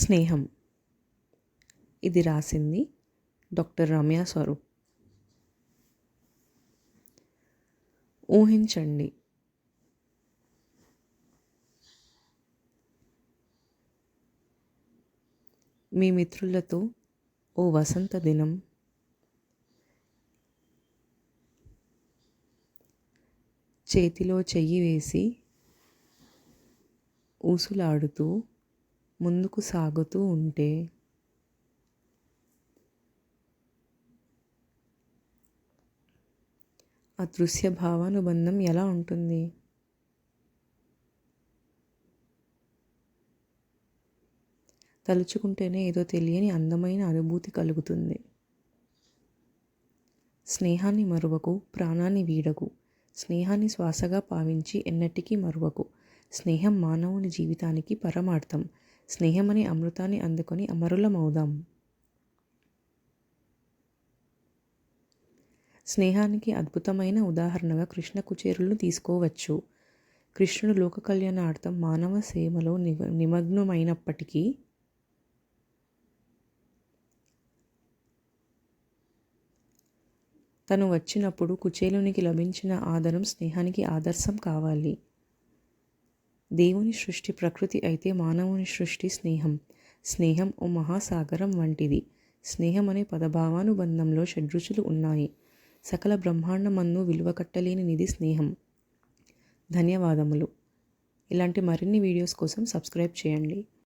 స్నేహం. ఇది రాసింది డాక్టర్ రమ్య స్వరూప్. ఊహించండి, మీ మిత్రులతో ఓ వసంత దినం చేతిలో చెయ్యి వేసి ఊసులాడుతూ ముందుకు సాగుతూ ఉంటే ఆ దృశ్య భావానుబంధం ఎలా ఉంటుంది? తలుచుకుంటేనే ఏదో తెలియని అందమైన అనుభూతి కలుగుతుంది. స్నేహాన్ని మరువకు, ప్రాణాన్ని వీడకు. స్నేహాన్ని శ్వాసగా భావించి ఎన్నటికీ మరువకు. స్నేహం మానవుని జీవితానికి పరమార్థం. స్నేహమనే అమృతాన్ని అందుకొని అమరులమవుదాం. స్నేహానికి అద్భుతమైన ఉదాహరణగా కృష్ణ కుచేరులను తీసుకోవచ్చు. కృష్ణుడు లోక కళ్యాణార్థం మానవ సేవలో నిమగ్నమైనప్పటికీ తను వచ్చినప్పుడు కుచేలునికి లభించిన ఆదరం స్నేహానికి ఆదర్శం కావాలి. దేవుని సృష్టి ప్రకృతి అయితే మానవుని సృష్టి స్నేహం. స్నేహం ఓ మహాసాగరం వంటిది. స్నేహం అనే పదభావానుబంధంలో షడ్రుచులు ఉన్నాయి. సకల బ్రహ్మాండమందు విలువ కట్టలేని నిధి స్నేహం. ధన్యవాదములు. ఇలాంటి మరిన్ని వీడియోస్ కోసం సబ్స్క్రైబ్ చేయండి.